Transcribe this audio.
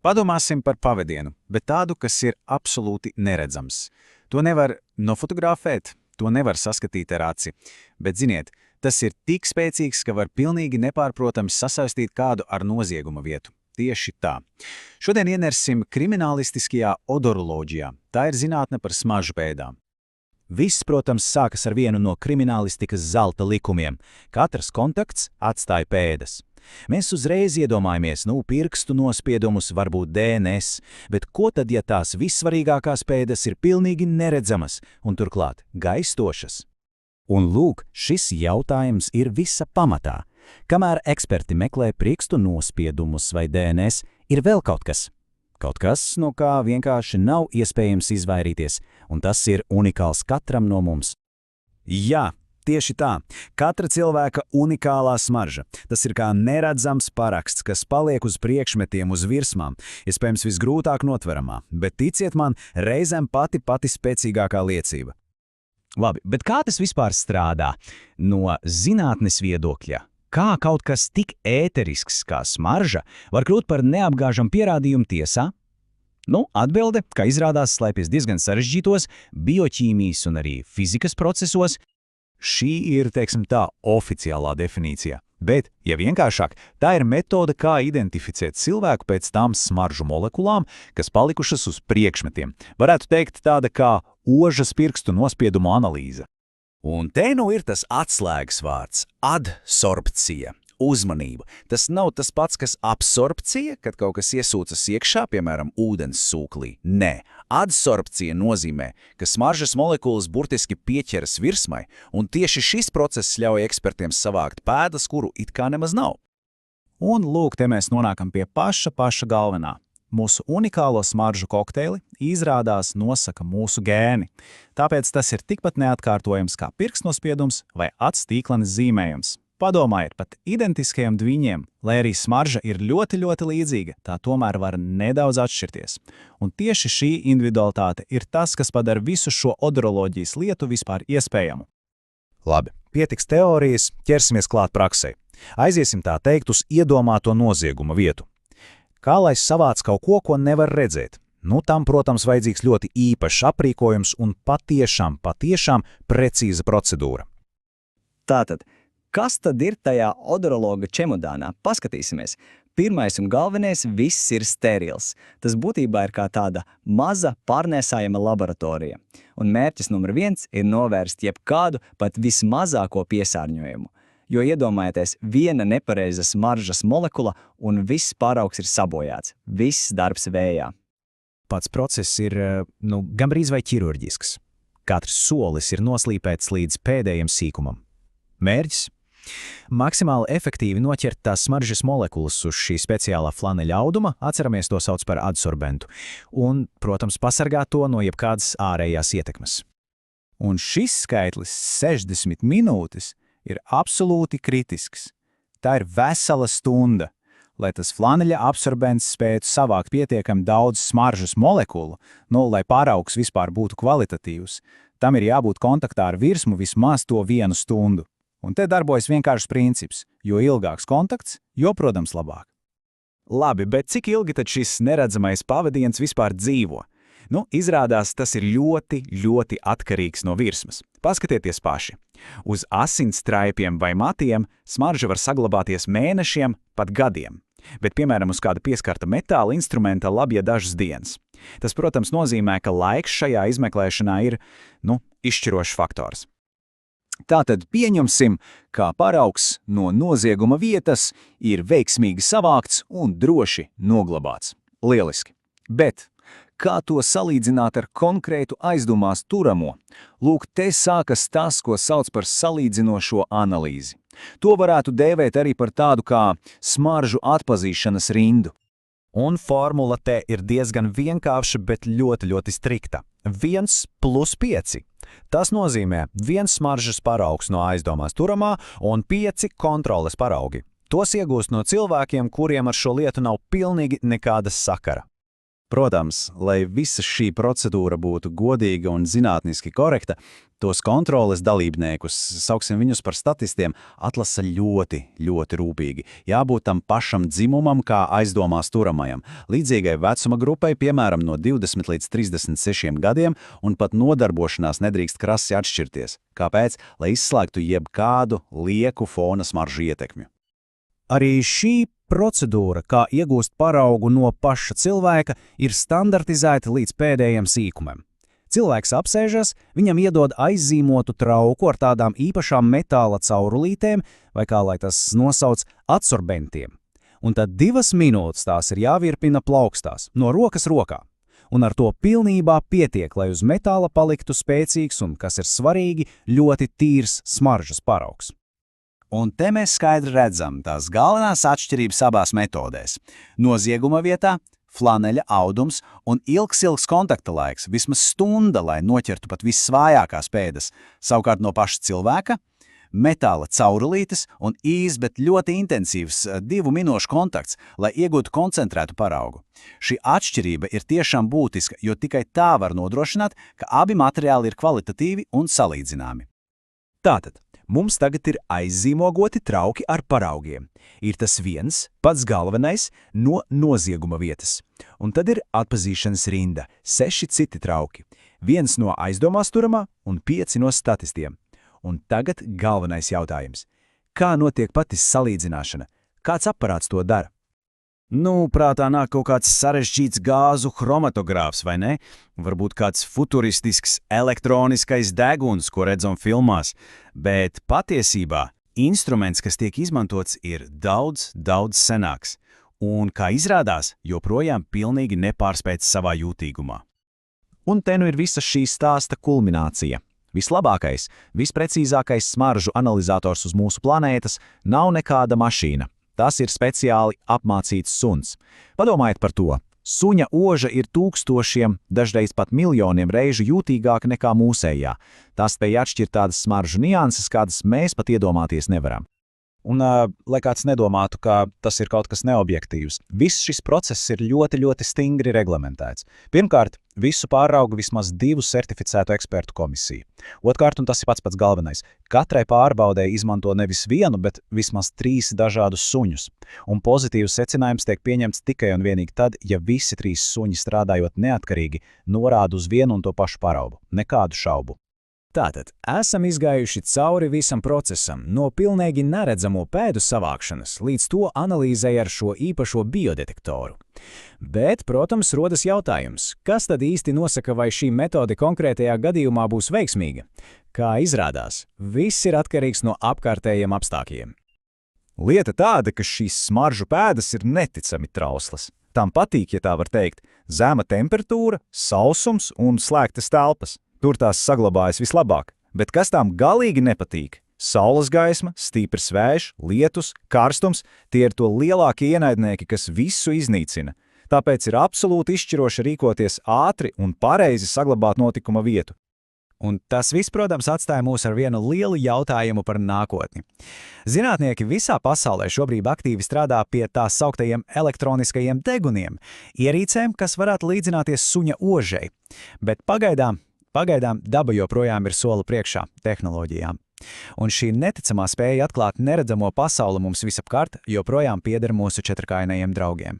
Padomāsim par pavadienu, bet tādu, kas ir absolūti neredzams. To nevar nofotografēt, to nevar saskatīt ar aci. Bet, ziniet, tas ir tik spēcīgs, ka var pilnīgi nepārprotams sasaistīt kādu ar nozieguma vietu. Tieši tā. Šodien ienersim kriminālistiskajā odoroloģijā. Tā ir zinātne par smaržu pēdām. Viss, protams, sākas ar vienu no kriminālistikas zelta likumiem. Katrs kontakts atstāja pēdas. Mēs uzreiz iedomājamies, pirkstu nospiedumus, varbūt DNS, bet ko tad, ja tās vissvarīgākās pēdas ir pilnīgi neredzamas un turklāt gaistošas? Un lūk, šis jautājums ir visa pamatā. Kamēr eksperti meklē pirkstu nospiedumus vai DNS, ir vēl kaut kas. Kaut kas, no kā vienkārši nav iespējams izvairīties, un tas ir unikāls katram no mums. Jā, tieši tā. Katra cilvēka unikālā smarža. Tas ir kā neredzams paraksts, kas paliek uz priekšmetiem, uz virsmām, iespējams visgrūtāk notveramā, bet ticiet man, reizēm pati spēcīgākā liecība. Labi, bet kā tas vispār strādā? No zinātnes viedokļa. Kā kaut kas tik ēterisks kā smarža var kļūt par neapgāžamu pierādījumu tiesā? Atbilde, kā izrādās, slēpjas diezgan sarežģītos bioķīmijas un arī fizikas procesos. Šī ir, teiksim tā, oficiālā definīcija. Bet, ja vienkāršāk, tā ir metode, kā identificēt cilvēku pēc tām smaržu molekulām, kas palikušas uz priekšmetiem. Varētu teikt tāda kā ožas pirkstu nospiedumu analīze. Un te ir tas atslēgas vārds – adsorpcija, uzmanība. Tas nav tas pats, kas absorpcija, kad kaut kas iesūcas iekšā, piemēram, ūdens sūklī. Nē, adsorpcija nozīmē, ka smaržas molekulas burtiski pieķeras virsmai, un tieši šis process ļauj ekspertiem savākt pēdas, kuru it kā nemaz nav. Un lūk, te mēs nonākam pie paša galvenā. Mūsu unikālo smaržu kokteili izrādās nosaka mūsu gēni. Tāpēc tas ir tikpat neatkārtojams kā pirkstnospiedums vai atstīklenes zīmējums. Padomājiet, pat identiskajiem dviņiem, lai arī smarža ir ļoti līdzīga, tā tomēr var nedaudz atšķirties. Un tieši šī individualitāte ir tas, kas padara visu šo odoroloģijas lietu vispār iespējamu. Labi, pietiks teorijas, ķersimies klāt praksē. Aiziesim tā teikt uz iedomāto nozieguma vietu. Kā lai savāc kaut ko nevar redzēt? Tam, protams, vajadzīgs ļoti īpašs aprīkojums un patiešām precīza procedūra. Tātad, kas tad ir tajā odorologa čemodānā? Paskatīsimies. Pirmais un galvenais, viss ir sterils. Tas būtībā ir kā tāda maza pārnēsājama laboratorija. Un mērķis numur 1 ir novērst jebkādu pat vismazāko piesārņojumu. Jo iedomājieties, viena nepareiza smaržas molekula un viss paraugs ir sabojāts. Viss darbs vējā. Pats process ir, gandrīz vai ķirurģisks. Katrs solis ir noslīpēts līdz pēdējiem sīkumam. Mērķis? Maksimāli efektīvi noķert tās smaržas molekulas uz šī speciālā flaneļa auduma, atceramies to sauc par adsorbentu, un, protams, pasargāt to no jebkādas ārējās ietekmes. Un šis skaitlis 60 minūtes ir absolūti kritisks. Tā ir vesela stunda, lai tas flaneļa absorbents spētu savākt pietiekami daudz smaržas molekulu, lai pāraugs vispār būtu kvalitatīvs. Tam ir jābūt kontaktā ar virsmu vismaz to 1 stundu. Un te darbojas vienkāršs princips, jo ilgāks kontakts, jo, protams, labāk. Labi, bet cik ilgi tad šis neredzamais pavadiens vispār dzīvo? Izrādās, tas ir ļoti atkarīgs no virsmas. Paskatieties paši. Uz asinsstraipiem vai matiem smarža var saglabāties mēnešiem, pat gadiem. Bet, piemēram, uz kāda pieskarta metāla instrumenta labja dažas dienas. Tas, protams, nozīmē, ka laiks šajā izmeklēšanā ir, izšķirošs faktors. Tātad pieņemsim, ka paraugs no nozieguma vietas ir veiksmīgi savākts un droši noglabāts. Lieliski. Bet kā to salīdzināt ar konkrētu aizdomās turamo? Lūk, te sākas tas, ko sauc par salīdzinošo analīzi. To varētu dēvēt arī par tādu kā smaržu atpazīšanas rindu. Un formula te ir diezgan vienkārša, bet ļoti strikta. 1+5. Tas nozīmē 1 smaržas paraugs no aizdomās turamā un 5 kontroles paraugi. Tos iegūst no cilvēkiem, kuriem ar šo lietu nav pilnīgi nekādas sakara. Protams, lai visa šī procedūra būtu godīga un zinātniski korekta, tos kontroles dalībniekus, sauksim viņus par statistiem, atlasa ļoti, ļoti rūpīgi. Jābūt tam pašam dzimumam, kā aizdomās turamajam, līdzīgai vecuma grupai, piemēram, no 20 līdz 36 gadiem, un pat nodarbošanās nedrīkst krasi atšķirties. Kāpēc? Lai izslēgtu jebkādu lieku fona smaržu ietekmi. Arī šī procedūra, kā iegūst paraugu no paša cilvēka, ir standartizēta līdz pēdējiem sīkumam. Cilvēks apsēžas, viņam iedod aizzīmotu trauku ar tādām īpašām metāla caurulītēm, vai kā lai tas nosauc, adsorbentiem. Un tad 2 minūtes tās ir jāvirpina plaukstās, no rokas rokā. Un ar to pilnībā pietiek, lai uz metāla paliktu spēcīgs un, kas ir svarīgi, ļoti tīrs smaržas paraugs. Un te mēs skaidri redzam tās galvenās atšķirības abās metodēs. Nozieguma vietā flaneļa audums un ilgs kontakta laiks, vismaz stunda, lai noķertu pat vissvājākās pēdas. Savukārt no paša cilvēka metāla caurulītes un bet ļoti intensīvs 2 minūšu kontakts, lai iegūtu koncentrētu paraugu. Šī atšķirība ir tiešām būtiska, jo tikai tā var nodrošināt, ka abi materiāli ir kvalitatīvi un salīdzināmi. Tātad, mums tagad ir aizzīmogoti trauki ar paraugiem. Ir tas viens, pats galvenais, no nozieguma vietas. Un tad ir atpazīšanas rinda, 6 citi trauki. 1 no aizdomās turamā un 5 no statistiem. Un tagad galvenais jautājums. Kā notiek pati salīdzināšana? Kāds aparāts to dara? Prātā nāk kaut kāds sarežģīts gāzu chromatogrāfs, vai ne? Varbūt kāds futuristisks elektroniskais deguns, ko redzam filmās. Bet patiesībā instruments, kas tiek izmantots, ir daudz, daudz senāks. Un, kā izrādās, joprojām pilnīgi nepārspēts savā jūtīgumā. Un te nu ir visa šī stāsta kulminācija. Vislabākais, visprecīzākais smaržu analizators uz mūsu planētas nav nekāda mašīna. Tas ir speciāli apmācīts suns. Padomājiet par to. Suņa oža ir tūkstošiem, dažreiz pat miljoniem reižu jūtīgāka nekā mūsējā. Tas spēj atšķirt tādas smaržu nianses, kādas mēs pat iedomāties nevaram. Un, lai kāds nedomātu, ka tas ir kaut kas neobjektīvs, viss šis process ir ļoti, ļoti stingri reglamentēts. Pirmkārt, visu pārauga vismaz 2 certificētu ekspertu komisiju. Otkārt, un tas ir pats galvenais, katrai pārbaudēji izmanto nevis 1, bet vismaz 3 dažādus suņus. Un pozitīvs secinājums tiek pieņemts tikai un vienīgi tad, ja visi 3 suņi strādājot neatkarīgi norāda uz vienu un to pašu paraugu. Nekādu šaubu. Tātad, esam izgājuši cauri visam procesam, no pilnīgi neredzamo pēdu savākšanas līdz to analīzei ar šo īpašo biodetektoru. Bet, protams, rodas jautājums, kas tad īsti nosaka, vai šī metode konkrētajā gadījumā būs veiksmīga? Kā izrādās, viss ir atkarīgs no apkārtējiem apstākļiem. Lieta tāda, ka šīs smaržu pēdas ir neticami trauslas. Tam patīk, ja tā var teikt, zema temperatūra, sausums un slēgtas telpas. Tur tās saglabājas vislabāk, bet kas tām galīgi nepatīk? Saules gaisma, stiprs vējš, lietus, karstums – tie ir to lielākie ienaidnieki, kas visu iznīcina. Tāpēc ir absolūti izšķiroši rīkoties ātri un pareizi saglabāt notikuma vietu. Un tas viss, protams, atstāja mūs ar vienu lielu jautājumu par nākotni. Zinātnieki visā pasaulē šobrīd aktīvi strādā pie tā sauktajiem elektroniskajiem deguniem, ierīcēm, kas varētu līdzināties suņa ožai. Bet pagaidām daba joprojām ir soli priekšā tehnoloģijām. Un šī neticamā spēja atklāt neredzamo pasauli mums visapkārt joprojām pieder mūsu četrkājnajiem draugiem.